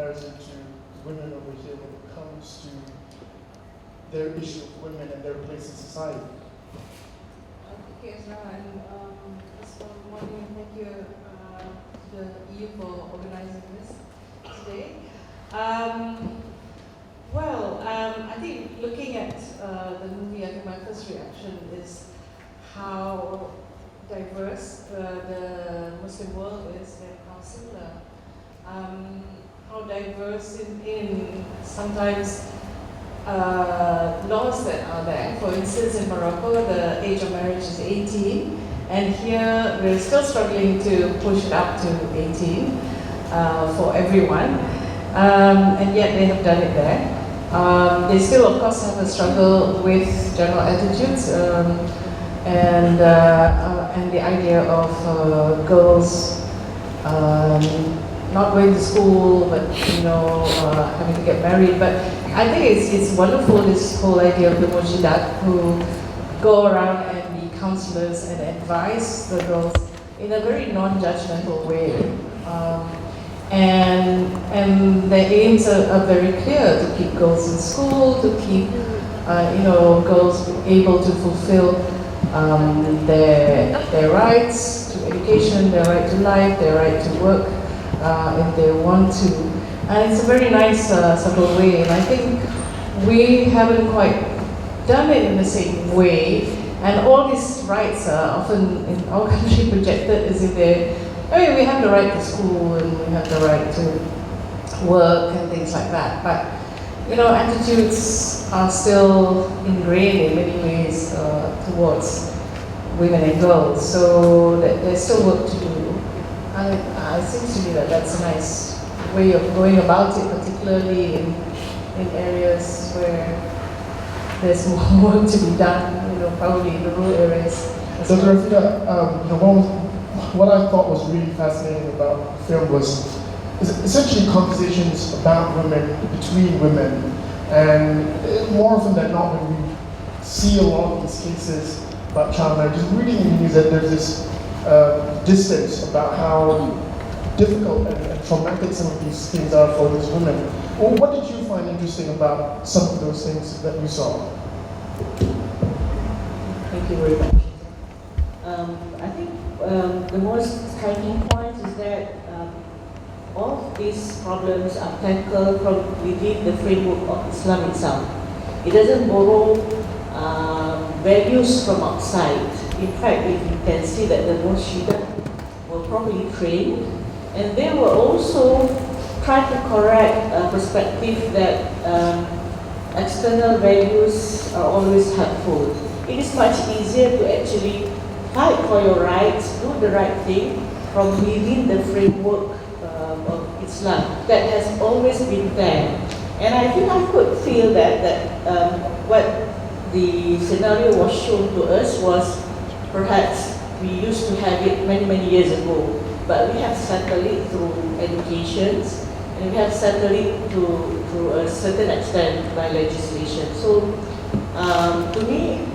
comparison to women over here when it comes to their issue of women and their place in society? Okay, and first of all, thank you to the EU for organizing this today. I think looking at the movie, I think my first reaction is how diverse the Muslim world is and how similar. How diverse in sometimes laws that are there. For instance, in Morocco, the age of marriage is 18, and here we're still struggling to push it up to 18 for everyone, and yet they have done it there. They still, of course, have a struggle with general attitudes and the idea of girls not going to school, but having to get married. But I think it's wonderful, this whole idea of the mujidat who go around and be counselors and advise the girls in a very non-judgmental way. And their aims are very clear: to keep girls in school, to keep girls able to fulfill their rights to education, their right to life, their right to work if they want to. And it's a very nice subtle way, and I think we haven't quite done it in the same way. And all these rights are often in our country projected as if we have the right to school and we have the right to work and things like that. But attitudes are still ingrained in many ways towards women and girls. So there's still work to do. And it seems to me that that's a nice way of going about it, particularly in areas where there's more work to be done, probably in the rural areas. Dr. Rafidah, what I thought was really fascinating about the film was essentially conversations about women, between women, and more often than not, when we see a lot of these cases about child marriage, it really means that there's this distance about how difficult and traumatic some of these things are for these women. Well, what did you find interesting about some of those things that you saw? Thank you very much. I think the most striking point is that all of these problems are tackled from within the framework of Islam itself. It doesn't borrow values from outside. In fact, if you can see that the Murshida were properly trained, and they were also trying to correct a perspective that external values are always helpful. It is much easier to actually fight for your rights, do the right thing from within the framework of Islam that has always been there. And I think I could feel that what the scenario was shown to us was perhaps we used to have it many years ago, but we have settled it through educations, and we have settled it to a certain extent by legislation. So to me,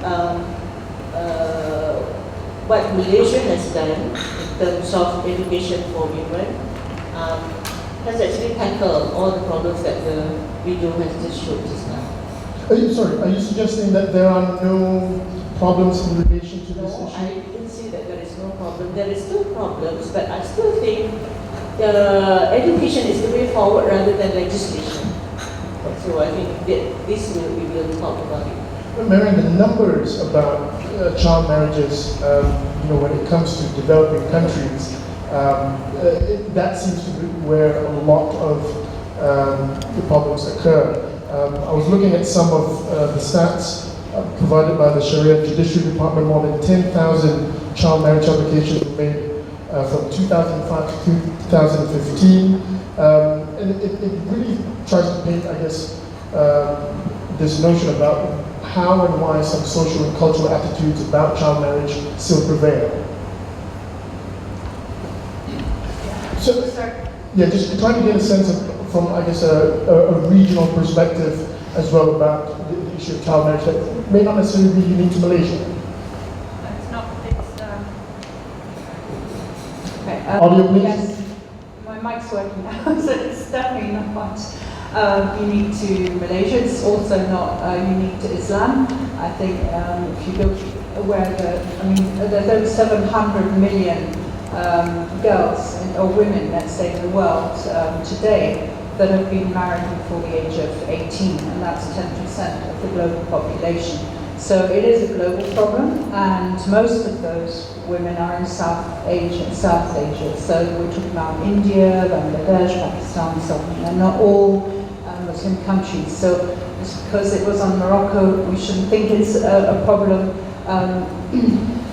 what Malaysia has done in terms of education for women has actually tackled all the problems that the video has just showed just now. Are you suggesting that there are no problems in relation to this issue? I didn't see that there is no problem. There is still problems, but I still think the education is the way forward rather than legislation. So I think that we will talk about it. Well, Marianne, the numbers about child marriages, when it comes to developing countries, that seems to be where a lot of the problems occur. I was looking at some of the stats provided by the Sharia Judiciary Department. More than 10,000 child marriage applications were made from 2005 to 2015. And it really tries to paint, I guess, this notion about how and why some social and cultural attitudes about child marriage still prevail. So, yeah, just trying to get a sense of, from, I guess, a regional perspective as well about the issue of child marriage that may not necessarily be unique to Malaysia. Okay, Audio, please. Yes, my mic's working now, so it's definitely certainly not unique to Malaysia. It's also not unique to Islam. I think if you look where there's 700 million girls or women, let's say, in the world today that have been married before the age of 18, and that's 10% of the global population. So it is a global problem, and most of those women are in South Asia. So we're talking about India, Bangladesh, Pakistan, so on. And not all Muslim countries. So just because it was on Morocco, we shouldn't think it's a problem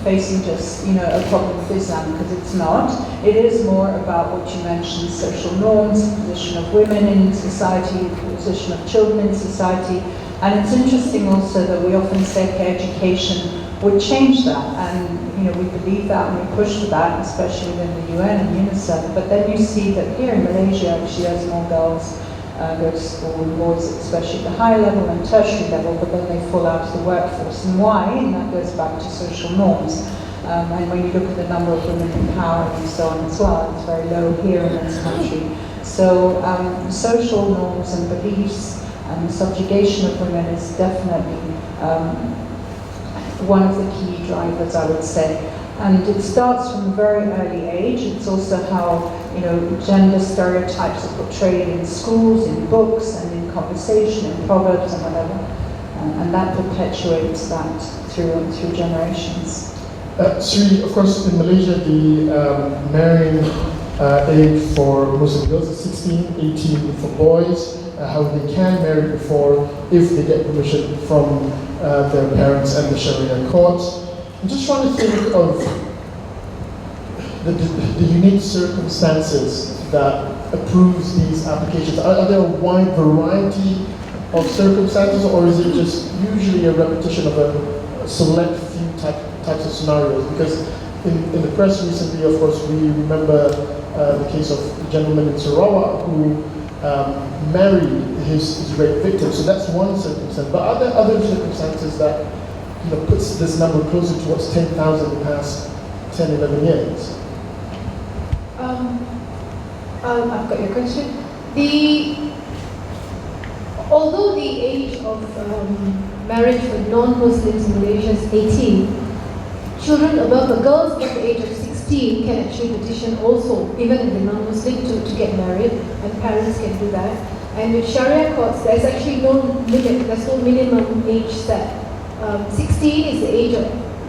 facing just a problem with Islam, because it's not. It is more about what you mentioned: social norms, the position of women in society, the position of children in society. And it's interesting also that we often say education would change that, and we believe that and we push for that, especially within the UN and UNICEF. But then you see that here in Malaysia, actually, as more girls go to school, and boys, especially at the higher level and tertiary level, but then they fall out of the workforce. And why? And that goes back to social norms. And when you look at the number of women in power and so on as well, it's very low here in this country. So social norms and beliefs and the subjugation of women is definitely one of the key drivers, I would say. And it starts from a very early age. It's also how gender stereotypes are portrayed in schools, in books, and in conversation, in proverbs and whatever. And that perpetuates that through generations. Sri, of course, in Malaysia, the marrying age for Muslim girls is 16, 18 for boys. How they can marry before, if they get permission from their parents and the Sharia courts. I'm just trying to think of the unique circumstances that approves these applications. Are there a wide variety of circumstances, or is it just usually a repetition of a select few types of scenarios? Because in the press recently, of course, we remember the case of a gentleman in Sarawak who married his rape victim. So that's one circumstance. But are there other circumstances that puts this number closer towards 10,000 in the past 10, 11 years? I've got your question. Although the age of marriage for non-Muslims in Malaysia is 18, girls at the age of 16 can actually petition also, even if they're non-Muslim, to get married, and parents can do that. And with Sharia courts, there's actually no limit, there's no minimum age set. 16 is the age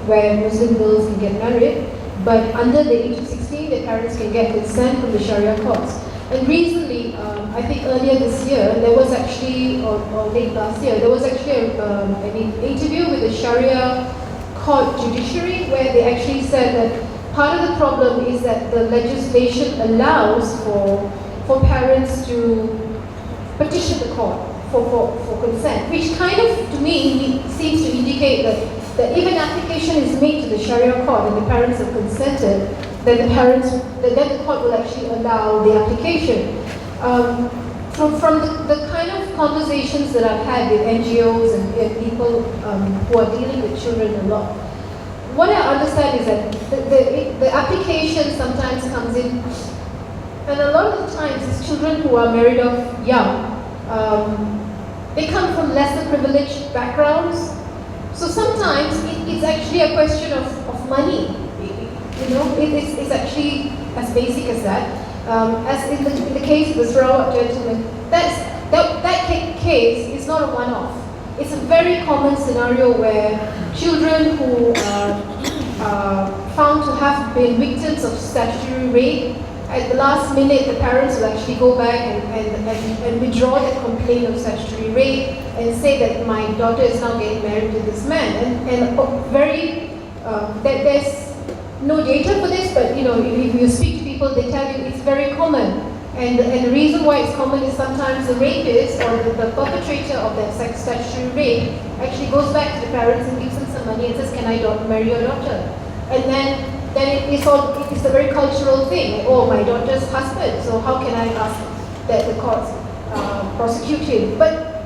where Muslim girls can get married, but under the age of 16, the parents can get consent from the Sharia courts. And recently, I think earlier this year, there was actually, or late last year, there was actually an interview with the Sharia court judiciary, where they actually said that part of the problem is that the legislation allows for parents to petition the court for consent, which kind of, to me, seems to indicate that if an application is made to the Sharia court and the parents have consented, then the court will actually allow the application. From the kind of conversations that I've had with NGOs and people who are dealing with children a lot, what I understand is that the application sometimes comes in, and a lot of the times it's children who are married off young. They come from lesser privileged backgrounds, so sometimes it's actually a question of money. It's actually as basic as that. As in the case of the Sarawak gentleman, that case is not a one-off. It's a very common scenario where children who are found to have been victims of statutory rape, at the last minute the parents will actually go back and withdraw the complaint of statutory rape and say that my daughter is now getting married to this man. There's no data for this, but if you speak to people, they tell you it's very common. And the reason why it's common is sometimes the rapist or the perpetrator of that statutory rape actually goes back to the parents and gives them some money and says, "Can I marry your daughter?" And then it's a very cultural thing. Oh, my daughter's husband, so how can I ask that the courts prosecute him? But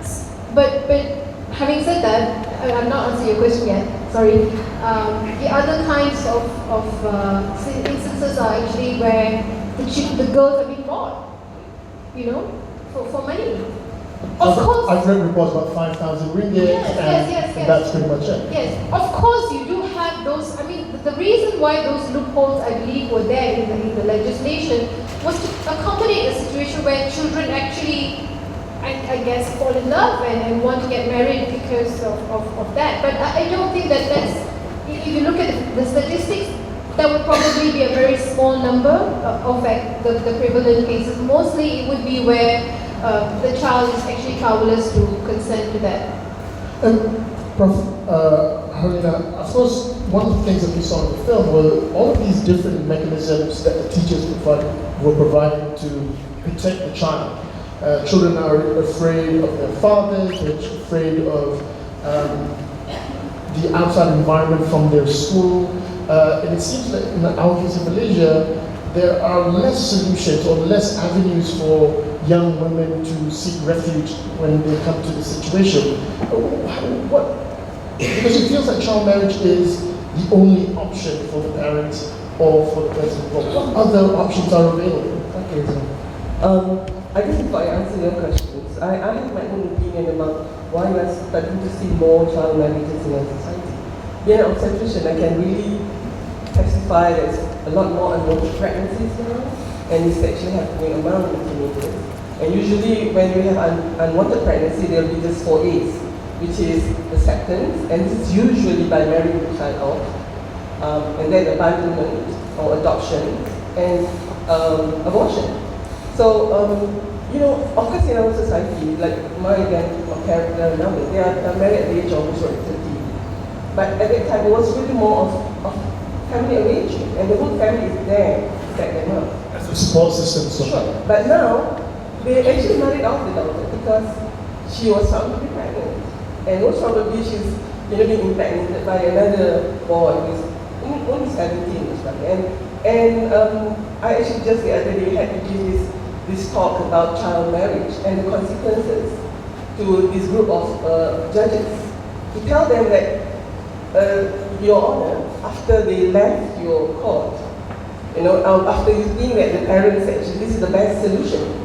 having said that, I'm not answering your question yet. Sorry. The other kinds of instances are actually where the girls are being bought, for money. Of course. I've read reports about 5,000 ringgit, Yes. and that's pretty much it. Yes, of course you do have those. I mean, the reason why those loopholes, I believe, were there in the legislation was to accommodate a situation where children actually, I guess, fall in love and want to get married because of that. But I don't think that's, if you look at the statistics, that would probably be a very small number of the prevalent cases. Mostly it would be where the child is actually powerless to consent to that. Prof. Harina, of course, one of the things that we saw in the film were all of these different mechanisms that the teachers were providing to protect the child. Children are afraid of their fathers, they're afraid of the outside environment from their school. And it seems that in our case in Malaysia, there are less solutions or less avenues for young women to seek refuge when they come to this situation. Because it feels like child marriage is the only option for the parents or for the person involved. What other options are available? Okay, so I guess before I answer your questions, I have my own opinion about why we are starting to see more child marriages in our society. Being an obstetrician, I can really testify there's a lot more unwanted pregnancies now, and it's actually happening among the teenagers. And usually when you have unwanted pregnancy, there will be just 4 A's, which is acceptance, and this is usually by marrying the child off, and then abandonment or adoption, and abortion. So, you know, of course in our society, like my character now, they are married at the age of 13. But at that time, it was really more of family arrangement, and the whole family is there to back them up. As a support system, so. Sure. But now, they actually married off the daughter because she was found to be pregnant. And most probably she's being impregnated by another boy who's only 17 or something. And I actually just the other day had to give this talk about child marriage and the consequences to this group of judges. To tell them that, Your Honor, after they left your court, after you think that the parents actually, this is the best solution,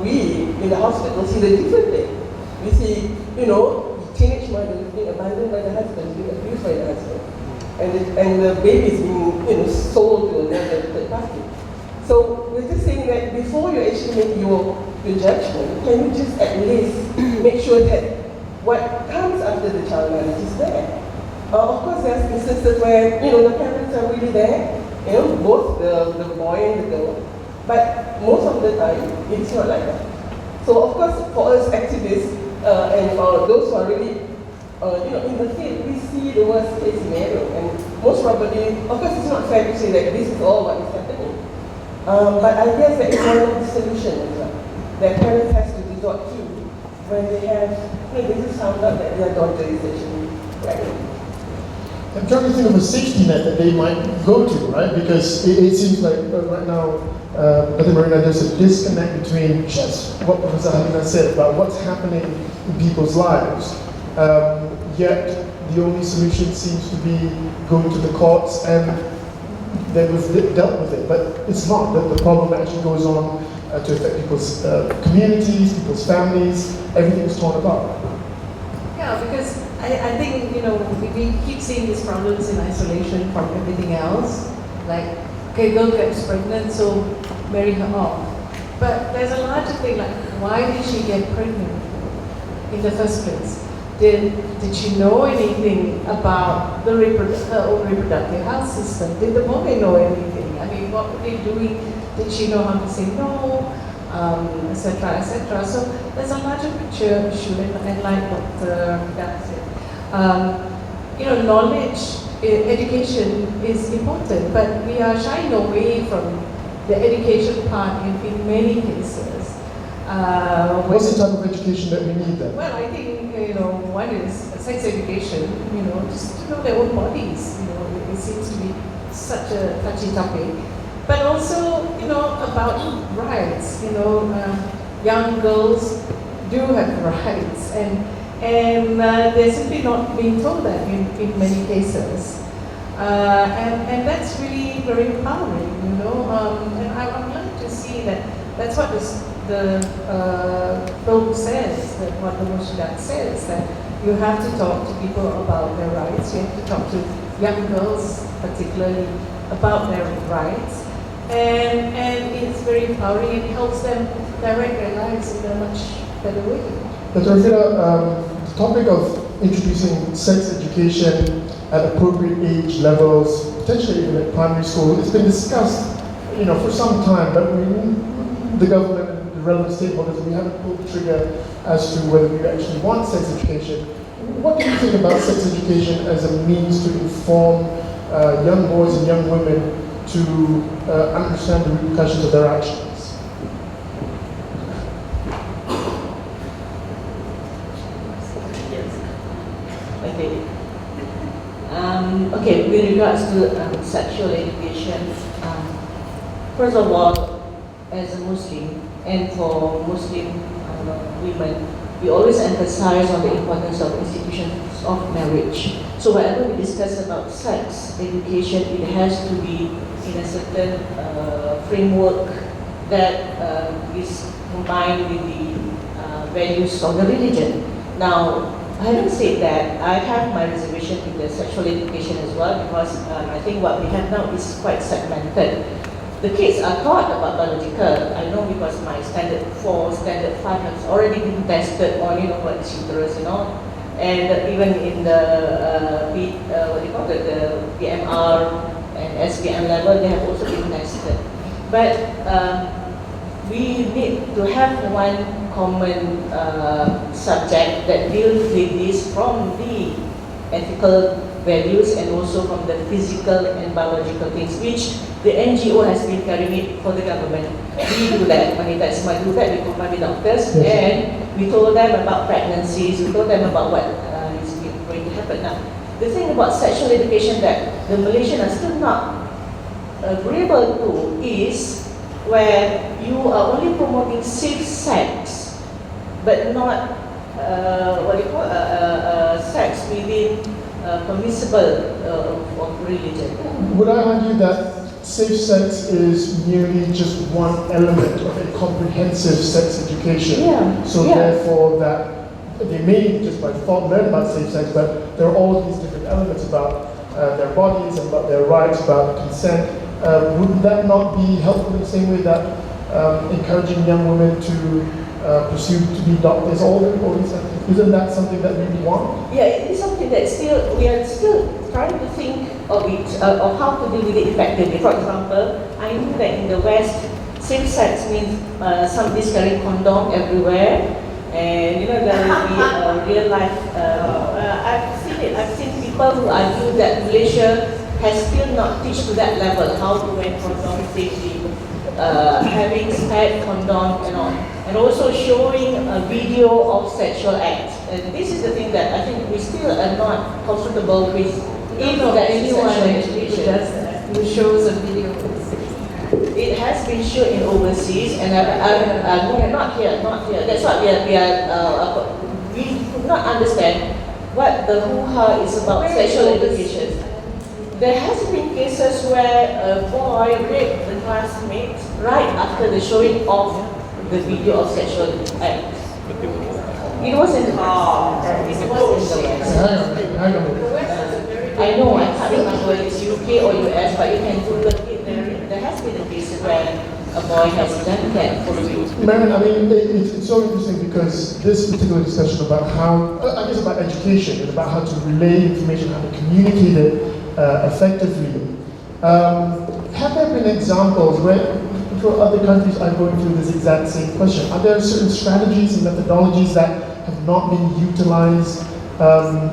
we in the hospital see the different thing. We see, teenage mother being abandoned by the husband, being abused by the husband, and the baby is being, sold to another third party. So we're just saying that before you actually make your judgment, can you just at least make sure that what comes after the child marriage is there? Of course, there's instances where, the parents are really there, both the boy and the girl, but most of the time, it's not like that. So of course, for us activists, and those who are really, in the field, we see the worst case scenario, and most probably, of course, it's not fair to say that this is all what is happening. But I guess that is one of the solutions that parents have to resort to when they have, they just found out that their daughter is actually pregnant. I'm trying to think of a safety net that they might go to, right? Because it seems like right now, Datin Marina, there's a disconnect between just what Professor Harina said about what's happening in people's lives, yet the only solution seems to be going to the courts and then we've dealt with it. But it's not. The problem actually goes on to affect people's communities, people's families, everything is torn apart. Yeah, because I think, we keep seeing these problems in isolation from everything else. Like, okay, girl gets pregnant, so marry her off. But there's a larger thing, like, why did she get pregnant in the first place? Did she know anything about her own reproductive health system? Did the boy know anything? I mean, what were they doing? Did she know how to say no? Etc., etc. So there's a larger picture issue, and like Dr. Rafidah said, knowledge, education is important, but we are shying away from the education part in many cases. What's the type of education that we need then? Well, I think, one is sex education, just to know their own bodies. It seems to be such a touchy topic. But also, about rights. Young girls do have rights, and they're simply not being told that in many cases. And that's really very empowering, and I'm glad to see that that's what the film says, that what the Murshid says, that you have to talk to people about their rights. You have to talk to young girls, particularly, about their rights. And it's very empowering. It helps them direct their lives in a much better way. Dr. Rafidah, the topic of introducing sex education at appropriate age levels, potentially even at primary school, it's been discussed, for some time, but the government and the relevant stakeholders, we haven't pulled the trigger as to whether we actually want sex education. What do you think about sex education as a means to inform young boys and young women to understand the repercussions of their actions? Okay, with regards to sexual education, first of all, as a Muslim, and for Muslim women, we always emphasize on the importance of institutions of marriage. So whenever we discuss about sex education, it has to be in a certain framework that is combined with the values of the religion. Now, having said that, I have my reservation with the sexual education as well, because I think what we have now is quite segmented. The kids are taught about biological. I know because my standard 4, standard 5 has already been tested on, what is uterus, and even in the the PMR and SPM level, they have also been tested. But we need to have one common subject that deals with this from the ethical values and also from the physical and biological things, which the NGO has been carrying it for the government. We do that, wanita semua do that, we combine with doctors, and we told them about pregnancies, we told them about what is going to happen. Now, the thing about sexual education that the Malaysians are still not agreeable to is where you are only promoting safe sex, but not sex within permissible of religion. Would I argue that safe sex is merely just one element of a comprehensive sex education? Yeah. So therefore that they may just by default learn about safe sex, but there are all these different elements about their bodies, about their rights, about consent. Would that not be helpful in the same way that encouraging young women to pursue to be doctors, all these things? Isn't that something that we want? Yeah, it is something that we are still trying to think of it, of how to deal with it effectively. For example, I know that in the West, safe sex means somebody's carrying condom everywhere, and there will be real life. I've seen it. I've seen people who argue that Malaysia has still not reached to that level, how to wear condom safely, having spared condom and all. And also showing a video of sexual acts. And this is the thing that I think we still are not comfortable with. If that anyone sexual who does that, who shows a video. It has been shown in overseas, and not here. That's what we could not understand what the hoo-ha is about sexual education. There has been cases where a boy raped the classmate right after the showing of the video of sexual act. It was in the West. It was in the West. Hang on. I know, I can't remember whether it's UK or US, but you can Google it. There has been a case where a boy has done that for you. Marianne, I mean, it's so interesting because this particular discussion about how, I guess about education and about how to relay information, how to communicate it effectively. Have there been examples where other countries are going through this exact same question? Are there certain strategies and methodologies that have not been utilized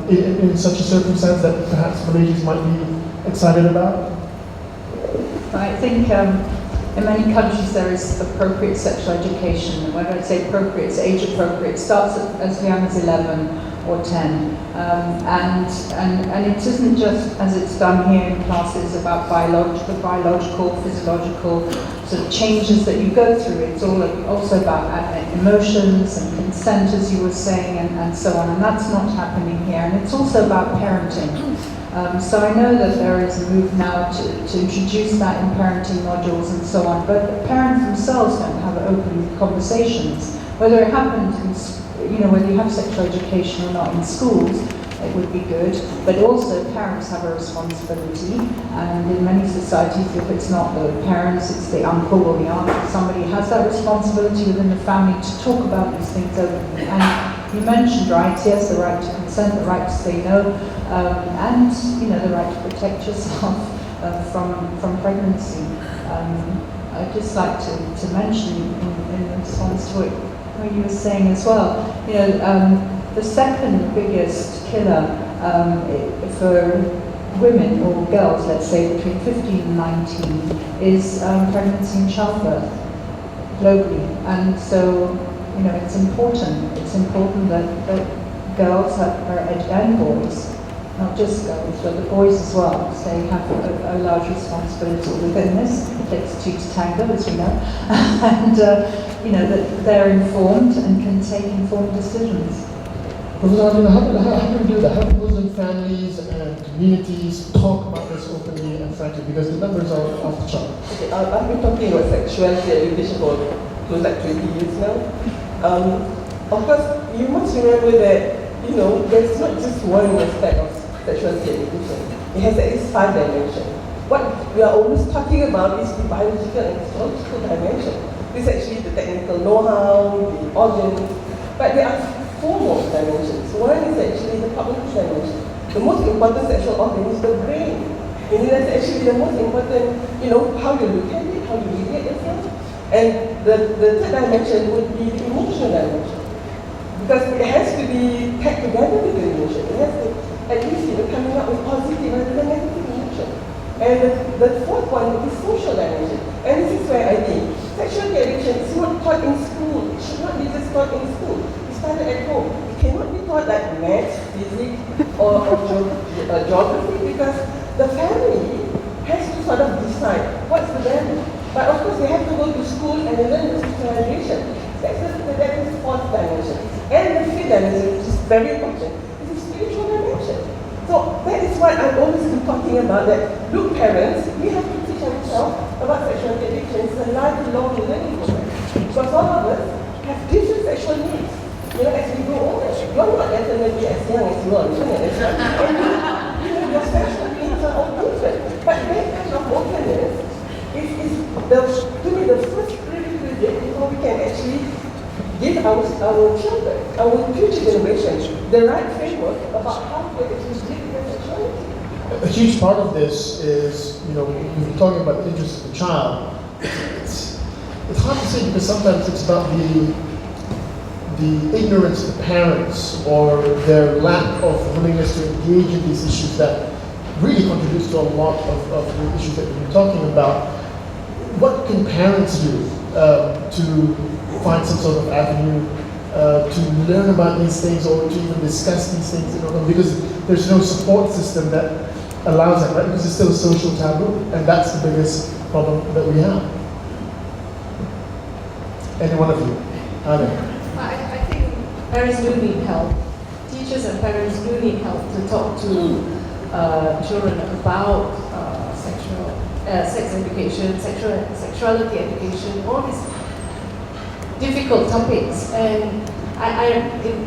in such a circumstance that perhaps Malaysians might be excited about? I think in many countries there is appropriate sexual education, and when I say appropriate, it's age appropriate. It starts as young as 11 or 10, and it isn't just as it's done here in classes about biological, physiological sort of changes that you go through. It's also about emotions and consent, as you were saying, and so on, and that's not happening here. And it's also about parenting. So I know that there is a move now to introduce that in parenting modules and so on, but parents themselves don't have open conversations. Whether it happens in, whether you have sexual education or not in schools, it would be good, but also parents have a responsibility, and in many societies, if it's not the parents, it's the uncle or the aunt, somebody has that responsibility within the family to talk about these things openly. And you mentioned rights, yes, the right to consent, the right to say no, and the right to protect yourself from pregnancy. I'd just like to mention in response to what you were saying as well, the second biggest killer for women or girls, let's say between 15 and 19, is pregnancy and childbirth globally. And so, it's important. It's important that girls and boys, not just girls, but the boys as well, they have a large responsibility within this. It takes two to tango, as we know, and that they're informed and can take informed decisions. Professor Madya, how do we do that? How do Muslim families and communities talk about this openly and frankly? Because the numbers are off the chart. Okay, I've been talking about sexuality education for close like 20 years now. Of course, you must remember that, there's not just one aspect of sexuality education. It has at least 5 dimensions. What we are always talking about is the biological and psychological dimension. This is actually the technical know-how, the organs, but there are 4 more dimensions. One is actually the cognitive dimension. The most important sexual organ is the brain. And that's actually the most important, how you look at it, how you relate yourself. And the third dimension would be the emotional dimension. Because it has to be tagged together with the emotion. It has to, at least, coming up with positive rather than negative emotion. And the fourth one would be social dimension. And this is where I think sexuality education is not taught in school. It should not be just taught in school. Started at home. It cannot be taught like maths, physics, or geography, because the family has to sort of decide what's the value. But of course, they have to go to school and learn the socialization. That is the fourth dimension. And the fifth dimension, which is very important, is the spiritual dimension. So that is what I've always been talking about, that look, parents, we have to teach ourselves about sexual education. It's a lifelong learning program. Because all of us have different sexual needs. As we grow older, you're not definitely as young as you are, and your sexual needs are all different. But that kind of openness is to me the first prerequisite before we can actually give our children, our future generations, the right framework about how to actually live their sexuality. A huge part of this is, when you're talking about the interest of the child, it's hard to say because sometimes it's about the ignorance of the parents or their lack of willingness to engage in these issues that really contributes to a lot of the issues that we've been talking about. What can parents do to find some sort of avenue to learn about these things or to even discuss these things? Because there's no support system that allows that, right? Because it's still a social taboo, and that's the biggest problem that we have. Any one of you? Anna. I think parents do need help. Teachers and parents do need help to talk to children about sex education, sexuality education, all these difficult topics. And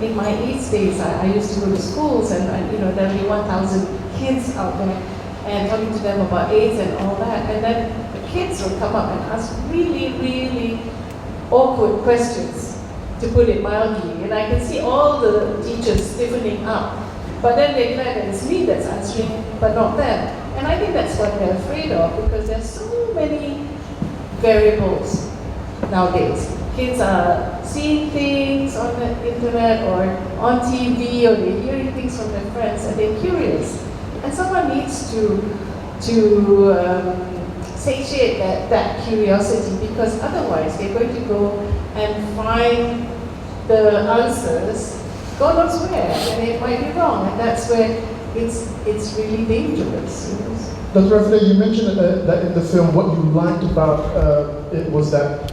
in my AIDS days, I used to go to schools, and there'll be 1,000 kids out there, and talking to them about AIDS and all that. And then the kids will come up and ask really, really awkward questions, to put it mildly, and I can see all the teachers stiffening up. But then they declare that it's me that's answering, but not them. And I think that's what they're afraid of, because there's so many variables nowadays. Kids are seeing things on the internet or on TV, or they're hearing things from their friends, and they're curious. And someone needs to satiate that curiosity, because otherwise they're going to go and find the answers God knows where, and it might be wrong, and that's where it's really dangerous. Dr. Rafidah, you mentioned that in the film, what you liked about it was that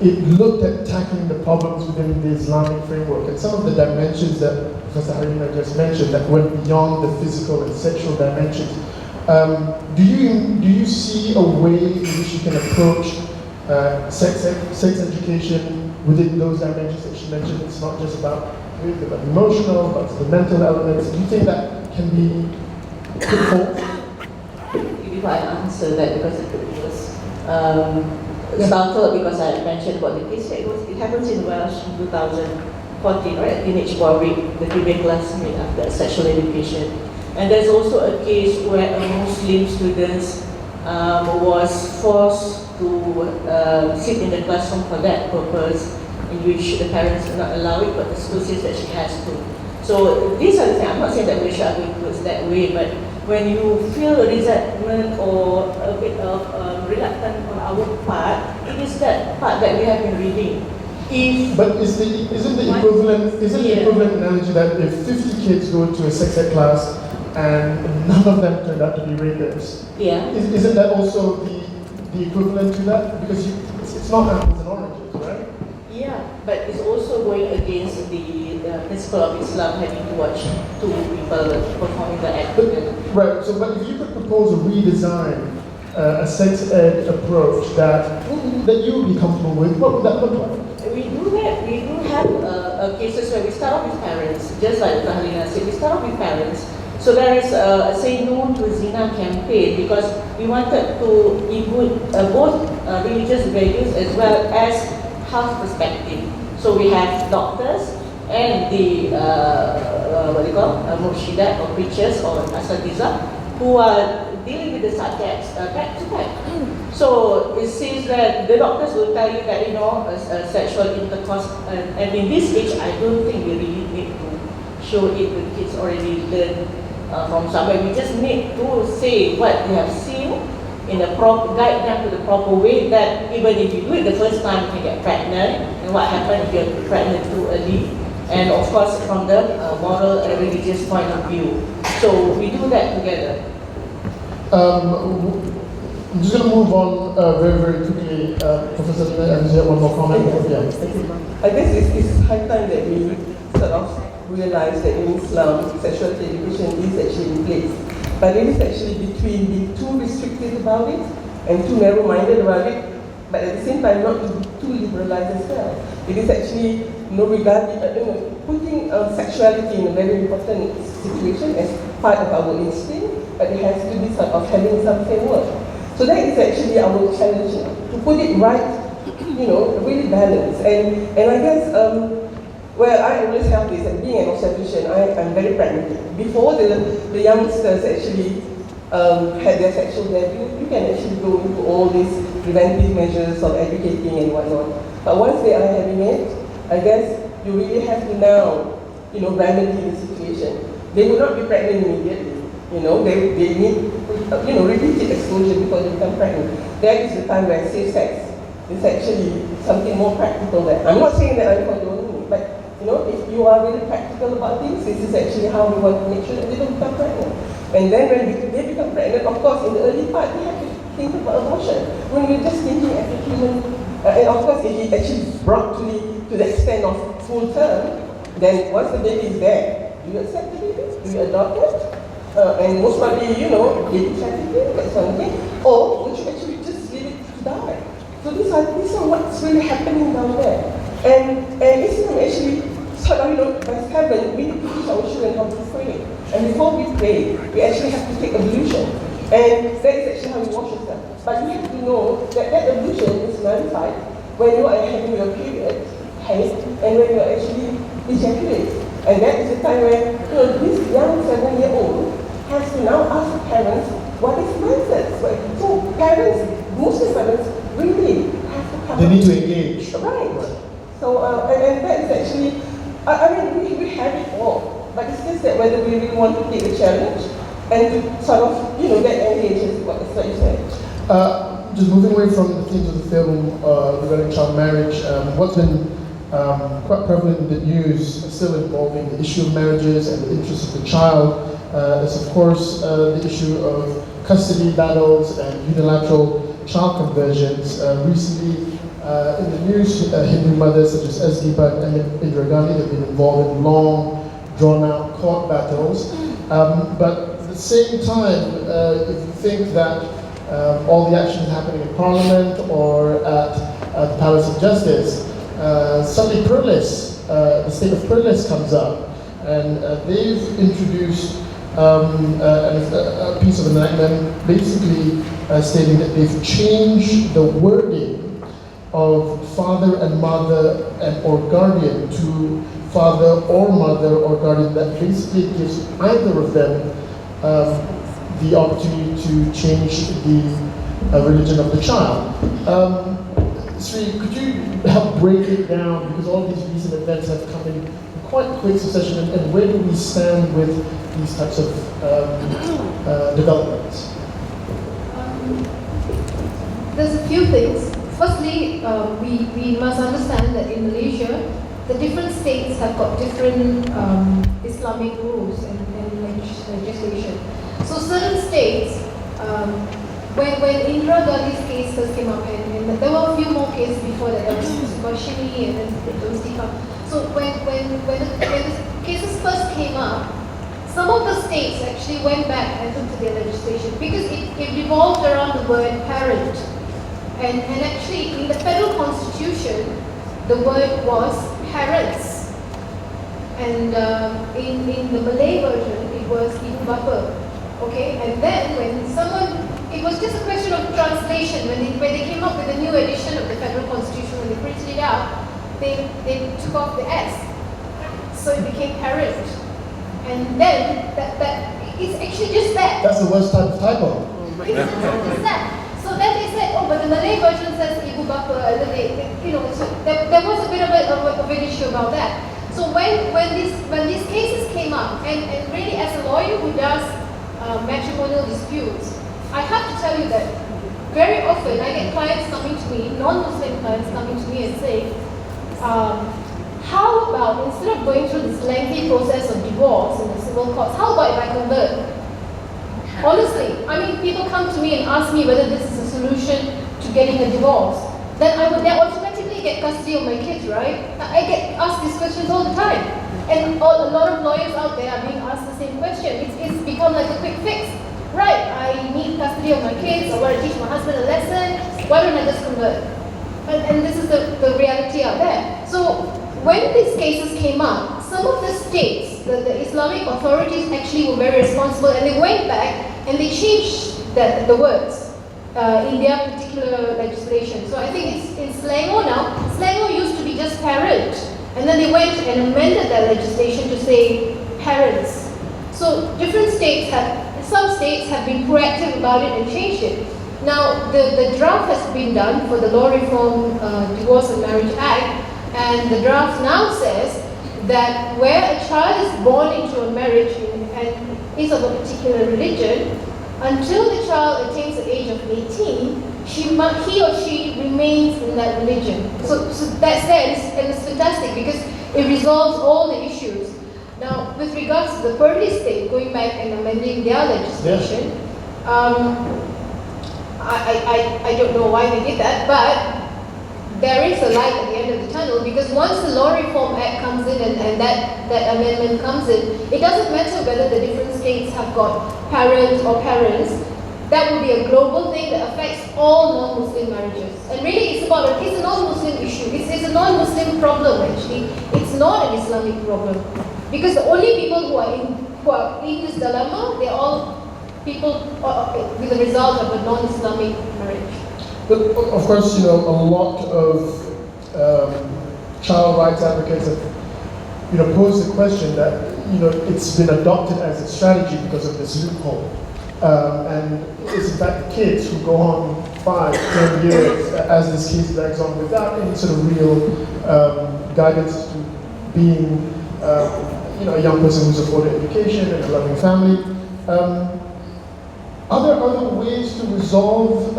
it looked at tackling the problems within the Islamic framework, and some of the dimensions that Professor Harina just mentioned that went beyond the physical and sexual dimensions. Do you see a way in which you can approach sex education within those dimensions that she mentioned? It's not just about emotional, but the mental elements. Do you think that can be put forth? If I answer that, because it was startled because I mentioned about the case. It happens in Welsh in 2014, right? Teenage boy raped the female classmate after sexual education. And there's also a case where a Muslim student was forced to sit in the classroom for that purpose, in which the parents do not allow it, but the school says that she has to. So these are the things. I'm not saying that we should go towards that way, but when you feel resentment or a bit of reluctance on our part, it is that part that we have been reading. But isn't the equivalent analogy that if 50 kids go to a sex ed class and none of them turned out to be rapists, isn't that also the equivalent to that? Because it's not apples and oranges, right? Yeah, but it's also going against the principle of Islam, having to watch two people performing the act. Right, so but if you could propose a redesign, a sex ed approach that you would be comfortable with, what would that look like? We do that. We do have cases where we start off with parents, just like Harina said, we start off with parents. So there is a Say No to Zina campaign, because we wanted to include both religious values as well as health perspective. So we have doctors and the murshidat or preachers or asatiza who are dealing with the subjects back to back. So it seems that the doctors will tell you that sexual intercourse, and in this age I don't think we really need to show it. The kids already learn from somewhere. We just need to say what they have seen in a guide them to the proper way, that even if you do it the first time you can get pregnant, and what happens if you're pregnant too early, and of course from the moral and religious point of view. So we do that together. I'm just going to move on very, very quickly. Professor, is there one more comment? Yeah. I guess it's high time that we sort of realize that in Islam, sexuality education is actually in place. But it is actually between being too restrictive about it and too narrow-minded about it, but at the same time not to be too liberalized as well. It is actually putting sexuality in a very important situation as part of our instinct, but it has to be sort of having some framework. So that is actually our challenge now, to put it right, really balanced. And I guess, I always have this, and being an obstetrician, I'm very pragmatic. Before the youngsters actually had their sexual debut, you can actually go into all these preventive measures of educating and whatnot. But once they are having it, I guess you really have to now, remedy the situation. They will not be pregnant immediately. They need, repeated exposure before they become pregnant. That is the time where safe sex is actually something more practical there. I'm not saying that I'm condoning it, but if you are really practical about things, this is actually how we want to make sure that they don't become pregnant. And then when they become pregnant, of course, in the early part, they have to think about abortion. When we're just thinking as a human, and of course, if it actually brought to the extent of full term, then once the baby is there, do you accept the baby? Do you adopt it? And most probably, baby trafficking, that's one thing. Or would you actually just leave it to die? So these are what's really happening down there. And Islam actually sort of, by heaven, we need to teach our children how to pray. And before we pray, we actually have to take ablution. And that is actually how we wash ourselves. But you have to know that ablution is nullified when you are having your period, and when you are actually ejaculate. And that is the time when this young 7-year-old has to now ask the parents what is nonsense. So parents, Muslim parents, really have to come. They need to engage. Right. So and that is actually, we have it all, but it's just that whether we really want to take the challenge and to sort of get engaged is what you said. Just moving away from the themes of the film regarding child marriage, what's been quite prevalent in the news, still involving the issue of marriages and the interests of the child, is of course the issue of custody battles and unilateral child conversions. Recently, in the news, Hindu mothers such as Esgiba and Indira Gandhi have been involved in long, drawn-out court battles. But at the same time, if you think that all the actions happening in Parliament or at the Palace of Justice, suddenly the state of Perlis comes up, and they've introduced a piece of enactment basically stating that they've changed the wording of father and mother or guardian to father or mother or guardian. That basically gives either of them the opportunity to change the religion of the child. Sri, could you help break it down, because all these recent events have come in quite quick succession, and where do we stand with these types of developments? There's a few things. Firstly, we must understand that in Malaysia, the different states have got different Islamic rules and legislation. So certain states, when Indira Gandhi's case first came up, and there were a few more cases before that, there was Subhashini and then there was Tika. So when the cases first came up, some of the states actually went back and looked at their legislation because it revolved around the word parent. And actually, in the federal constitution, the word was parents. And in the Malay version, it was ibu bapa. Okay, and then when it was just a question of translation. When they came up with a new edition of the federal constitution, when they printed it out, they took off the S, so it became parent. And then it's actually just that. That's the worst type of typo. It's just that. So then they said, oh, but the Malay version says ibu bapa, and then so there was a bit of an issue about that. So when these cases came up, and really as a lawyer who does matrimonial disputes, I have to tell you that very often I get clients coming to me, non-Muslim clients coming to me and say, how about instead of going through this lengthy process of divorce in the civil courts, how about if I convert? Honestly, I mean, people come to me and ask me whether this is a solution to getting a divorce. Then I would automatically get custody of my kids, right? I get asked these questions all the time. And a lot of lawyers out there are being asked the same question. It's become like a quick fix. Right, I need custody of my kids, I want to teach my husband a lesson, why don't I just convert? And this is the reality out there. So when these cases came up, some of the states, the Islamic authorities actually were very responsible, and they went back and they changed the words in their particular legislation. So I think it's in Selangor now. Selangor used to be just parent, and then they went and amended that legislation to say parents. So some states have been proactive about it and changed it. Now the draft has been done for the Law Reform Divorce and Marriage Act, and the draft now says that where a child is born into a marriage and is of a particular religion, until the child attains the age of 18, he or she remains in that religion. So that's there, and it's fantastic because it resolves all the issues. Now, with regards to the Perlis state going back and amending their legislation, I don't know why they did that, but there is a light at the end of the tunnel, because once the Law Reform Act comes in and that amendment comes in, it doesn't matter whether the different states have got parents or parents. That will be a global thing that affects all non-Muslim marriages. And really, it's a non-Muslim issue. It's a non-Muslim problem, actually. It's not an Islamic problem. Because the only people who are in this dilemma, they're all people with the result of a non-Islamic marriage. But of course, a lot of child rights advocates have, posed the question that, it's been adopted as a strategy because of this loophole. And it's in fact the kids who go on 5, 10 years, as this case drags on, without any sort of real guidance to being, a young person who's afforded education and a loving family. Are there other ways to resolve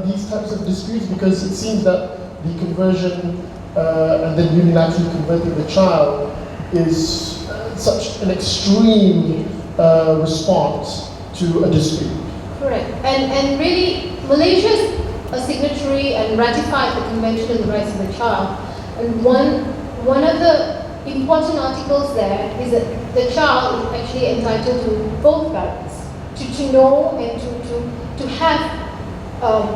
these types of disputes? Because it seems that the conversion and then unilaterally converting the child is such an extreme response to a dispute. Correct. And really, Malaysia's a signatory and ratified the Convention on the Rights of the Child. And one of the important articles there is that the child is actually entitled to both parents, to know and to have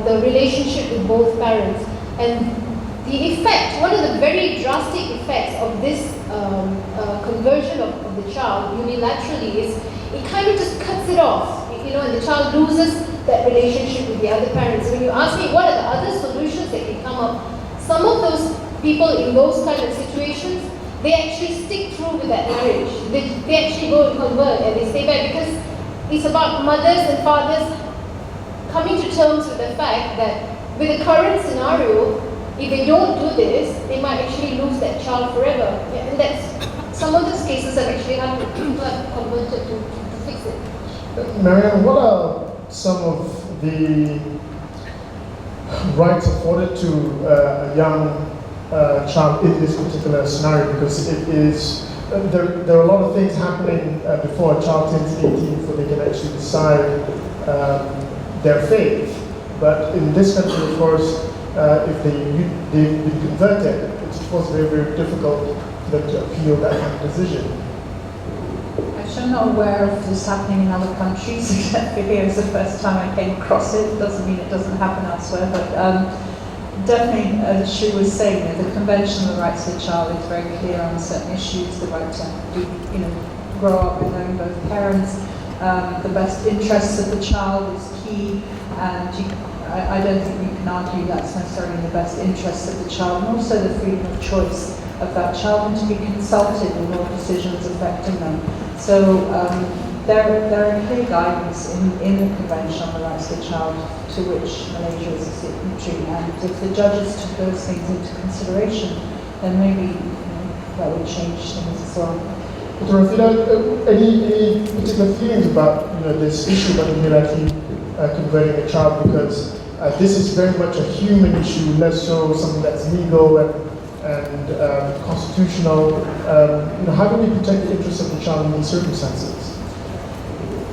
the relationship with both parents. And the effect, one of the very drastic effects of this conversion of the child unilaterally is it kind of just cuts it off, and the child loses that relationship with the other parents. When you ask me what are the other solutions that can come up, some of those people in those kind of situations, they actually stick through with that marriage. They actually go and convert and they stay back, because it's about mothers and fathers coming to terms with the fact that with the current scenario, if they don't do this, they might actually lose that child forever. Yeah, and that's, some of those cases have actually happened. People have converted to fix it. Marianne, what are some of the rights afforded to a young child in this particular scenario? Because it is, there are a lot of things happening before a child turns 18 before they can actually decide their faith. But in this country, of course, if they've been converted, it's of course very, very difficult for them to appeal that kind of decision. Actually, I'm not aware of this happening in other countries, except for here. It's the first time I came across it. It doesn't mean it doesn't happen elsewhere, but definitely, as she was saying, the Convention on the Rights of the Child is very clear on certain issues. The right to, grow up with knowing both parents. The best interests of the child is key, and I don't think we can argue that's necessarily in the best interests of the child, and also the freedom of choice of that child, and to be consulted in all decisions affecting them. So there are clear guidance in the Convention on the Rights of the Child, to which Malaysia is a signatory, and if the judges took those things into consideration, then maybe that would change things as well. Dr. Rafidah, any particular feelings about this issue about unilaterally converting a child? Because this is very much a human issue, less so something that's legal and constitutional. How do we protect the interests of the child in these circumstances?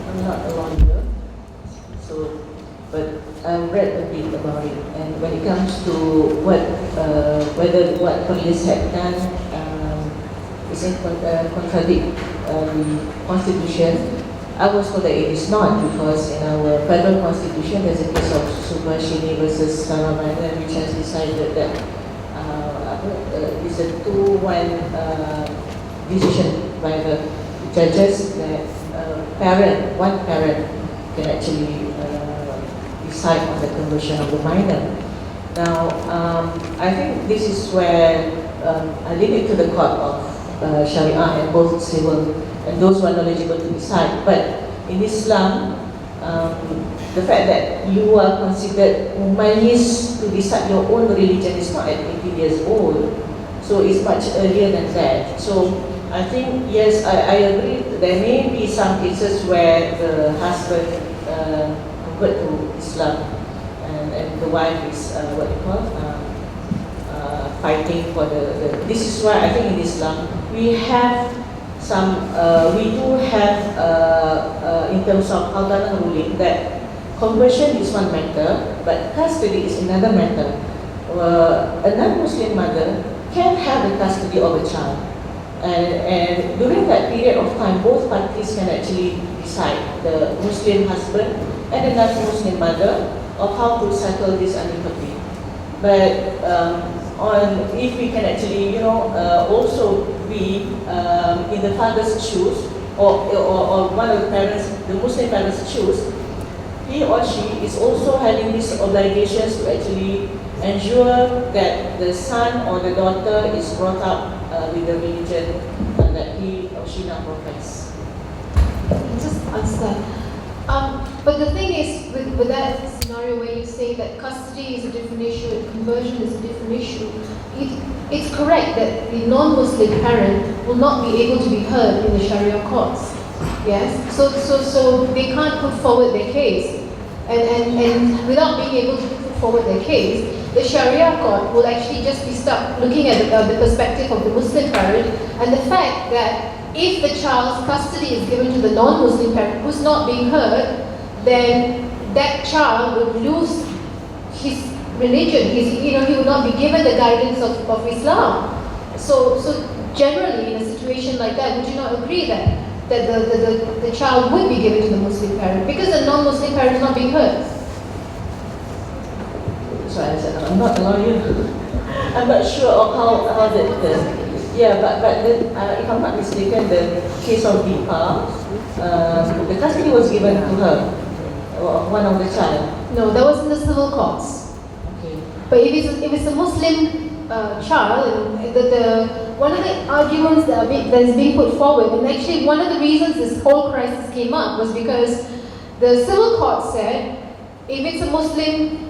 I'm not a lawyer, but I've read a bit about it, and when it comes to whether what police had done isn't contradict the Constitution, I was told that it is not, because in our federal Constitution there's a case of Subhashini versus Saramana, which has decided that it's a 2-1 decision by the judges that one parent can actually decide on the conversion of the minor. Now, I think this is where I leave it to the court of Sharia and both civil and those who are knowledgeable to decide. But in Islam, the fact that you are considered mumayyiz to decide your own religion is not at 18 years old. So it's much earlier than that. So I think, yes, I agree, there may be some cases where the husband convert to Islam and the wife is, fighting for the this is why I think in Islam we have some, we do have in terms of Al-Qaeda ruling that conversion is one matter, but custody is another matter. A non-Muslim mother can have the custody of a child, and during that period of time, both parties can actually decide, the Muslim husband and the non-Muslim mother, of how to settle this amicably. But if we can actually, also be in the father's shoes, or one of the parents, the Muslim parents' shoes, he or she is also having these obligations to actually ensure that the son or the daughter is brought up with the religion that he or she now professes. Just answer. But the thing is, with that scenario where you say that custody is a different issue and conversion is a different issue, it's correct that the non-Muslim parent will not be able to be heard in the Sharia courts. Yes? So they can't put forward their case. And without being able to put forward their case, the Sharia court will actually just be stuck looking at the perspective of the Muslim parent, and the fact that if the child's custody is given to the non-Muslim parent who's not being heard, then that child would lose his religion. He would not be given the guidance of Islam. So generally, in a situation like that, would you not agree that the child would be given to the Muslim parent because the non-Muslim parent is not being heard? So I said, I'm not a lawyer. I'm not sure of how that. Yeah, but then, if I'm not mistaken, the case of Deepa, the custody was given to her, one of the child. No, that was in the civil courts. Okay. But if it's a Muslim child, one of the arguments that is being put forward, and actually one of the reasons this whole crisis came up was because the civil court said, if it's a Muslim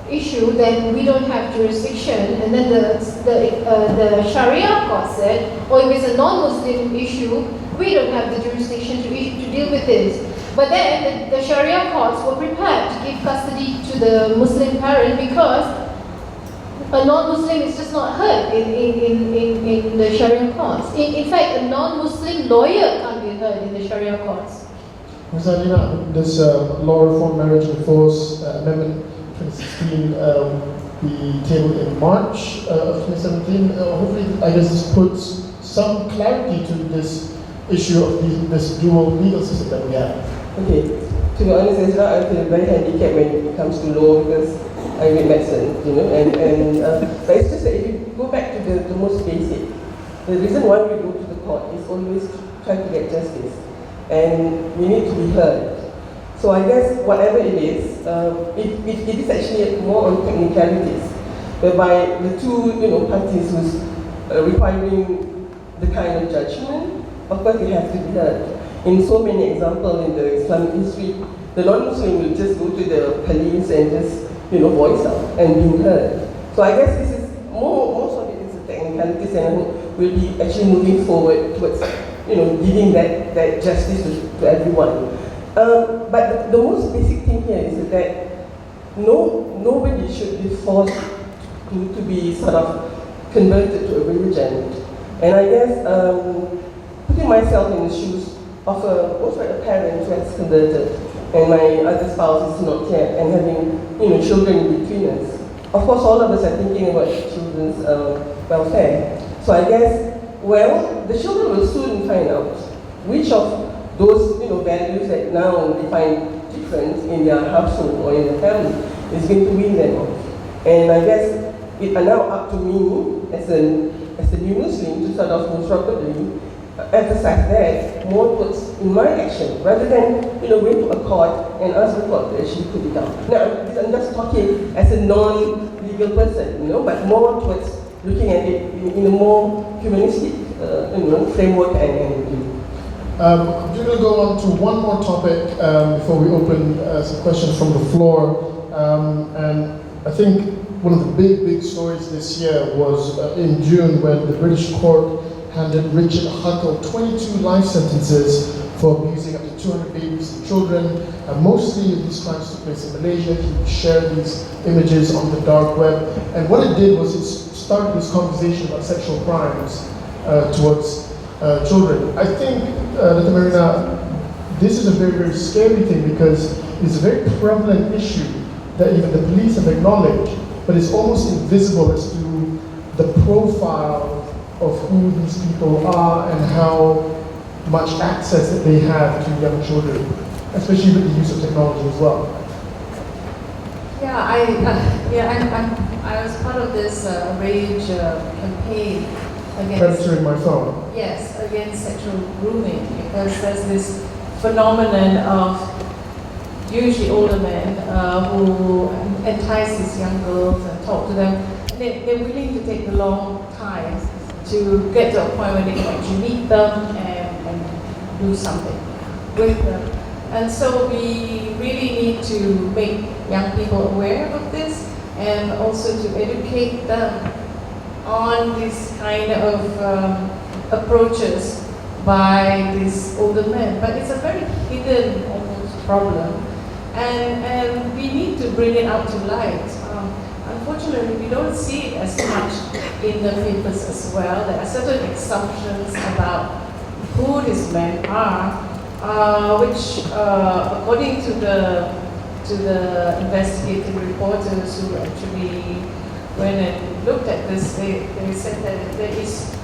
issue, then we don't have jurisdiction, and then the Sharia court said, if it's a non-Muslim issue, we don't have the jurisdiction to deal with this. But then the Sharia courts were prepared to give custody to the Muslim parent because a non-Muslim is just not heard in the Sharia courts. In fact, a non-Muslim lawyer can't be heard in the Sharia courts. Ms. Alina, this Law Reform Marriage and Divorce Amendment 2016 be tabled in March of 2017. Hopefully, I guess this puts some clarity to this issue of this dual legal system that we have. Okay, to be honest, Ezra, I feel very handicapped when it comes to law because I read medicine, but it's just that if you go back to the most basic, the reason why we go to the court is always to try to get justice, and we need to be heard. So I guess whatever it is, it is actually more on technicalities, whereby the two parties who's requiring the kind of judgment, of course they have to be heard. In so many examples in the Islamic history, the non-Muslim will just go to the police and just voice out and being heard. So I guess this is most of it is a technicalities, and we'll be actually moving forward towards giving that justice to everyone. But the most basic thing here is that nobody should be forced to be sort of converted to a religion. And I guess putting myself in the shoes of also a parent who has converted, and my other spouse is not yet, and having children in between us. Of course, all of us are thinking about children's welfare. So I guess, the children will soon find out which of those values that now they find different in their household or in their family is going to win them off. And I guess it's now up to me as a new Muslim to sort of most probably emphasize that more towards in my action rather than going to a court and ask the court to actually put it down. Now I'm just talking as a non-legal person, but more towards looking at it in a more humanistic framework and view. I'm going to go on to one more topic before we open some questions from the floor. And I think one of the big stories this year was in June when the British court handed Richard Huckle 22 life sentences for abusing up to 200 babies and children. Mostly these crimes took place in Malaysia. He shared these images on the dark web. And what it did was it started this conversation about sexual crimes towards children. I think, Dr. Marina, this is a very scary thing because it's a very prevalent issue that even the police have acknowledged, but it's almost invisible as to the profile of who these people are and how much access that they have to young children, especially with the use of technology as well. Yeah, I was part of this rage campaign against Predator in my phone. Yes, against sexual grooming, because there's this phenomenon of usually older men who entice these young girls and talk to them. They're willing to take a long time to get to a point where they can actually meet them and do something with them. And so we really need to make young people aware of this and also to educate them on this kind of approaches by these older men. But it's a very hidden almost problem, and we need to bring it out to light. Unfortunately, we don't see it as much in the papers as well. There are certain assumptions about who these men are, which according to the to the investigative reporters who actually went and looked at this, they said that there is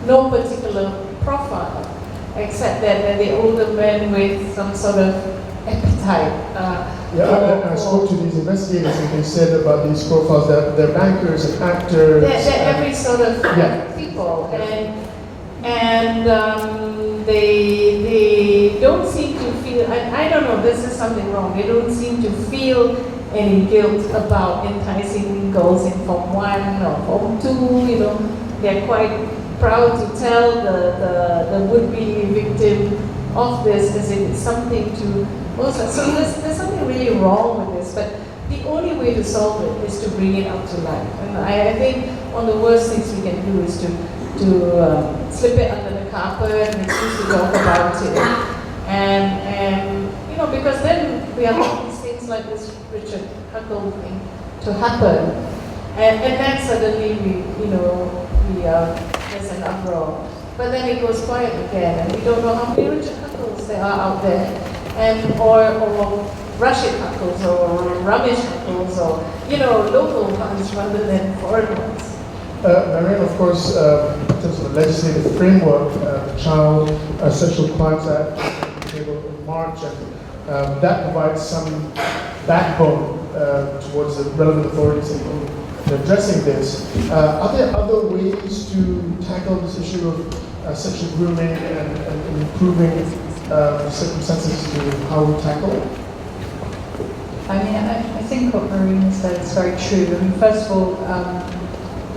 no particular profile, except that they're the older men with some sort of appetite. I spoke to these investigators and they said about these profiles that they're bankers and actors. They're every sort of people, and they don't seem to feel, I don't know, this is something wrong, they don't seem to feel any guilt about enticing girls in Form 1 or Form 2, you know. They're quite proud to tell the would-be victim of this as if it's something to also. So there's something really wrong with this, but the only way to solve it is to bring it up to light. And I think one of the worst things we can do is to slip it under the carpet and refuse to talk about it. And you know, because then we have these things like this Richard Huckle thing to happen. And then suddenly there's an uproar. But then it goes quiet again, and we don't know how many Richard Huckles there are out there, and or Rashid Huckles or Ramesh Huckles or local ones rather than foreign ones. Marianne, of course, in terms of the legislative framework, the Child Sexual Crimes Act was tabled in March, and that provides some backbone towards the relevant authorities in addressing this. Are there other ways to tackle this issue of sexual grooming and improving circumstances to how we tackle it? I mean, I think what Marianne said is very true. I mean, first of all,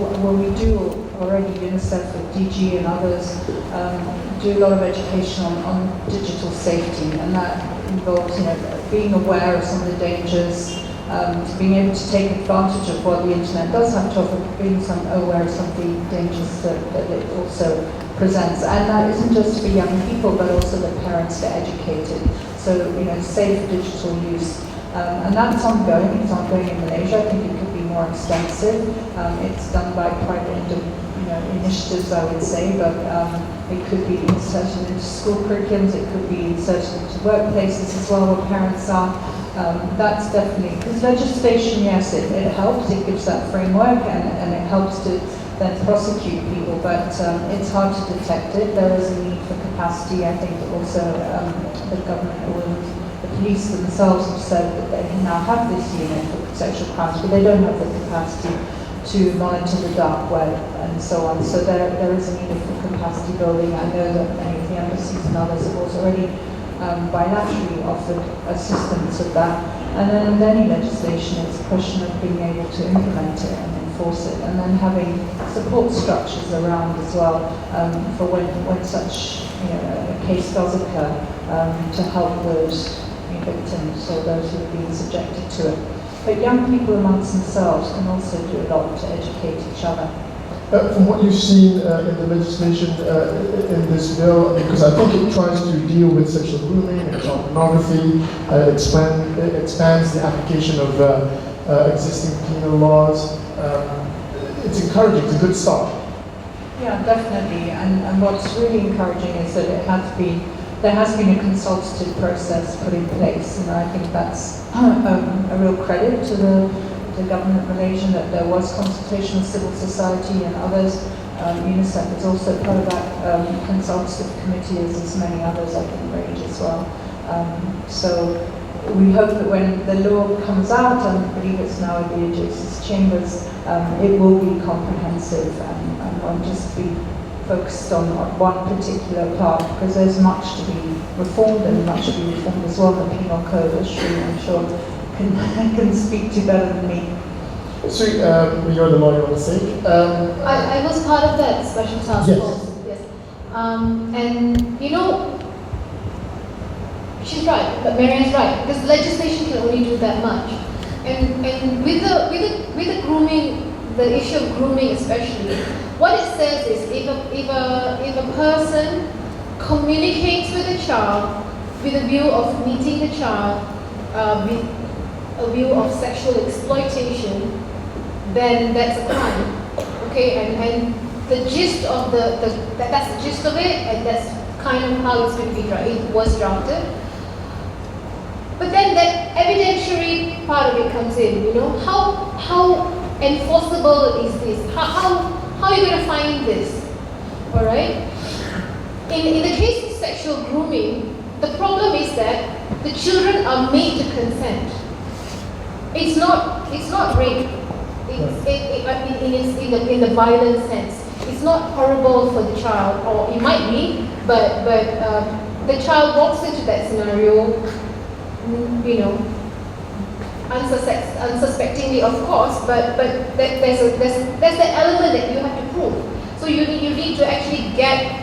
what we do already, UNICEF with DG and others, do a lot of education on digital safety, and that involves, being aware of some of the dangers, being able to take advantage of what the internet does have to offer, being aware of some of the dangers that it also presents. And that isn't just for young people, but also that parents get educated. So, safe digital use. And that's ongoing. It's ongoing in Malaysia. I think it could be more extensive. It's done by private initiatives, I would say, but it could be inserted into school curriculums. It could be inserted into workplaces as well, where parents are. That's definitely, because legislation, yes, it helps. It gives that framework, and it helps to then prosecute people, but it's hard to detect it. There is a need for capacity. I think also the government or the police themselves have said that they now have this unit for sexual crimes, but they don't have the capacity to monitor the dark web and so on. So there is a need for capacity building. I know that many of the embassies and others have also already bilaterally offered assistance with that. And then with any legislation, it's a question of being able to implement it and enforce it, and then having support structures around as well for when such a case does occur, to help those victims or those who have been subjected to it. But young people amongst themselves can also do a lot to educate each other. From what you've seen in the legislation in this bill, because I think it tries to deal with sexual grooming and child pornography, expands the application of existing penal laws. It's encouraging, it's a good start. Yeah, definitely. And what's really encouraging is that there has been a consultative process put in place, and I think that's a real credit to the government of Malaysia, that there was consultation with civil society and others. UNICEF is also part of that consultative committee, as many others I can range as well. So we hope that when the law comes out, and I believe it's now in the adjacent chambers, it will be comprehensive and won't just be focused on one particular part, because there's much to be reformed and much to be reformed as well. The penal code, as I'm sure can speak to better than me. Sri, you're the lawyer on the sake. I was part of that special task force. Yes. And she's right, but Marianne's right, because legislation can only do that much. And with the grooming, the issue of grooming especially, what it says is if a person communicates with a child with a view of meeting the child with a view of sexual exploitation, then that's a crime. Okay, and the gist of that's the gist of it, and that's kind of how it's going to be drafted. It was drafted. But then that evidentiary part of it comes in. You know, how enforceable is this? How are you going to find this? All right. In the case of sexual grooming, the problem is that the children are made to consent. It's not rape. In the violent sense. It's not horrible for the child, or it might be, but the child walks into that scenario, you know, unsuspectingly, of course, but there's the element that you have to prove. So you need to actually get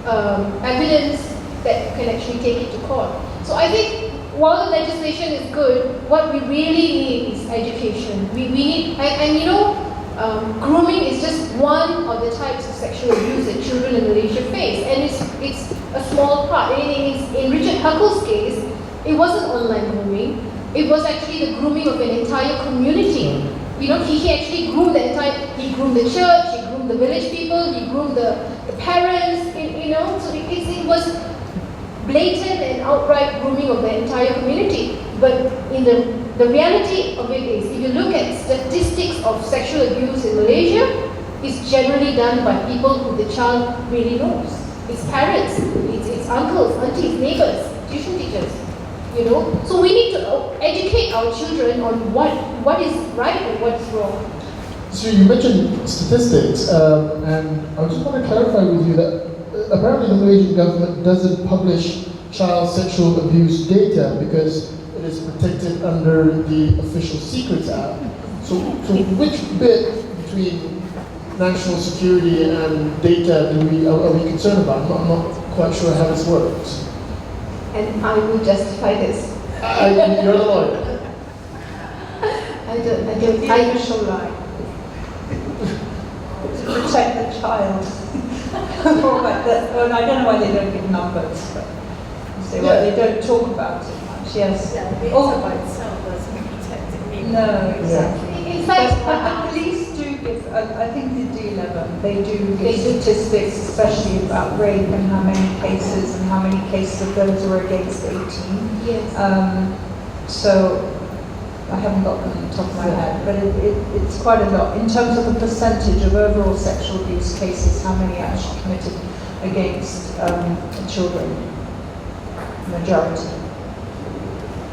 evidence that you can actually take it to court. So I think while the legislation is good, what we really need is education. We need, and you know, grooming is just one of the types of sexual abuse that children in Malaysia face, and it's a small part. In Richard Huckle's case, it wasn't online grooming. It was actually the grooming of an entire community. You know, he actually groomed he groomed the church, he groomed the village people, he groomed the parents, you know, so it was blatant and outright grooming of the entire community. But in the reality of it is, if you look at statistics of sexual abuse in Malaysia, it's generally done by people who the child really knows. It's parents, it's uncles, aunties, neighbors, tuition teachers. You know, so we need to educate our children on what is right and what is wrong. So you mentioned statistics, and I just want to clarify with you that apparently the Malaysian government doesn't publish child sexual abuse data because it is protected under the Official Secrets Act. So which bit between national security and data are we concerned about? I'm not quite sure how this works. And I will justify this. You're the lawyer. The official line. To protect the child. Well, I don't know why they don't give numbers, but you say, well, they don't talk about it much. Yes. Yeah, the data by itself doesn't protect it. No, exactly. In fact, but the police do give, I think the D11, they do give statistics, especially about rape and how many cases and how many cases of those are against 18. yes. So I haven't got them on the top of my head, but it's quite a lot. In terms of the percentage of overall sexual abuse cases, how many are actually committed against children? Majority.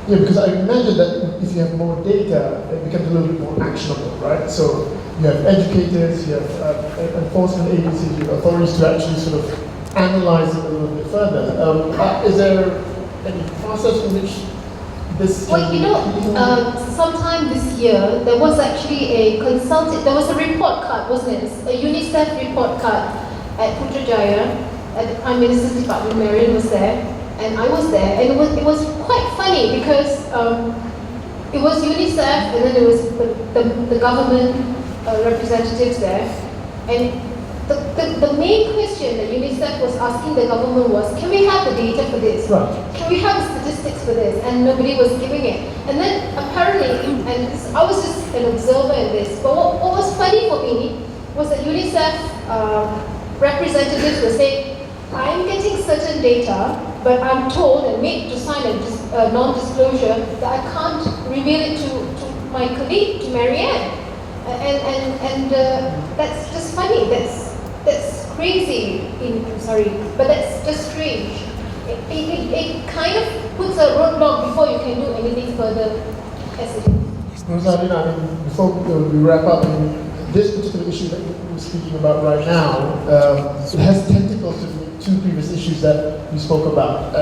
Yeah, because I imagine that if you have more data, it becomes a little bit more actionable, right? So you have educators, you have enforcement agencies, you have authorities to actually sort of analyze it a little bit further. Is there any process in which this? Well, you know, sometime this year, there was actually there was a report card, wasn't it? A UNICEF report card at Putrajaya, at the Prime Minister's Department. Marianne was there, and I was there, and it was quite funny because it was UNICEF, and then there was the government representatives there, and the main question that UNICEF was asking the government was, can we have the data for this? Right. Can we have the statistics for this? And nobody was giving it. And then apparently, I was just an observer in this, but what was funny for me was that UNICEF representatives were saying, I'm getting certain data, but I'm told and made to sign a non-disclosure that I can't reveal it to my colleague, to Marianne. And that's just funny. That's crazy. But that's just strange. It kind of puts a roadblock before you can do anything further as it is. Rosalina, before we wrap up, this particular issue that we're speaking about right now, it has tentacles to the two previous issues that we spoke about.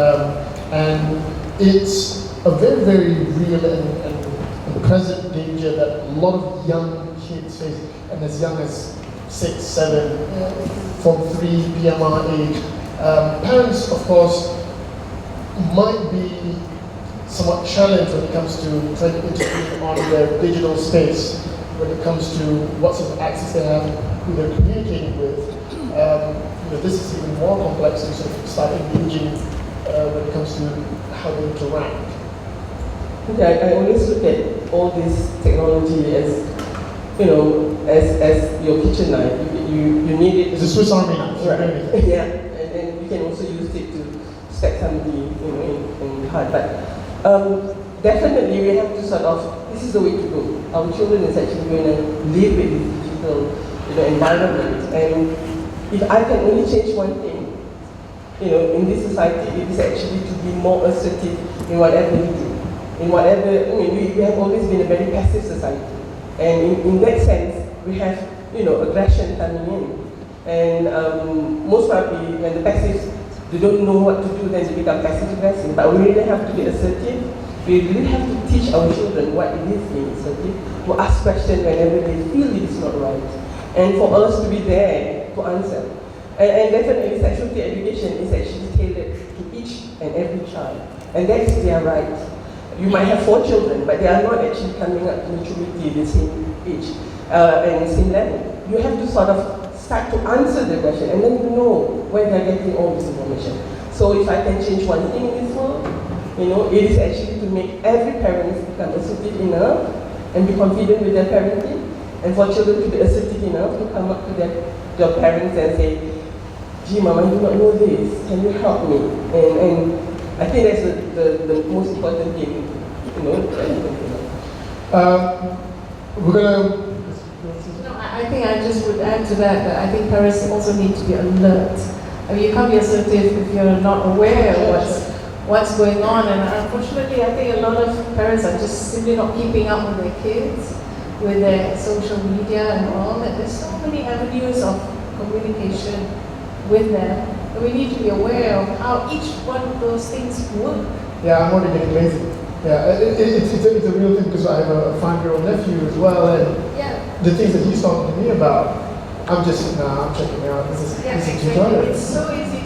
And it's a very, very real and present danger that a lot of young kids face, and as young as 6, 7, Form 3, PMR age. Parents, of course, might be somewhat challenged when it comes to trying to intervene on their digital space, when it comes to what sort of access they have, who they're communicating with. This is even more complex to sort of start engaging when it comes to how they interact. Okay, I always look at all this technology as, as your kitchen knife. You need it. It's a Swiss Army knife. Right. Yeah, and you can also use it to stab somebody, in the heart. But definitely we have to sort of, this is the way to go. Our children is actually going to live with this digital environment. And if I can only change one thing, in this society, it is actually to be more assertive in whatever we do. In whatever, we have always been a very passive society. And in that sense, we have, aggression coming in. And most probably, when the passives, they don't know what to do, then they become passive-aggressive. But we really have to be assertive. We really have to teach our children what it is being assertive, to ask questions whenever they feel it is not right. And for us to be there to answer. And definitely sexuality education is actually tailored to each and every child. And that is their right. You might have 4 children, but they are not actually coming up to maturity the same age and the same level. You have to sort of start to answer the question and then know where they're getting all this information. So if I can change one thing in this world, it is actually to make every parent become assertive enough and be confident with their parenting, and for children to be assertive enough to come up to their parents and say, gee, Mama, I do not know this, can you help me? And I think that's the most important thing, We're gonna. No, I think I just would add to that I think parents also need to be alert. I mean, you can't be assertive if you're not aware of what's going on. And unfortunately, I think a lot of parents are just simply not keeping up with their kids, with their social media and all. And there's so many avenues of communication with them. And we need to be aware of how each one of those things work. Yeah, I'm already getting lazy. Yeah, it's a real thing because I have a 5-year-old nephew as well, and the things that he's talking to me about, I'm just I'm checking out. This is tutorial. It's so easy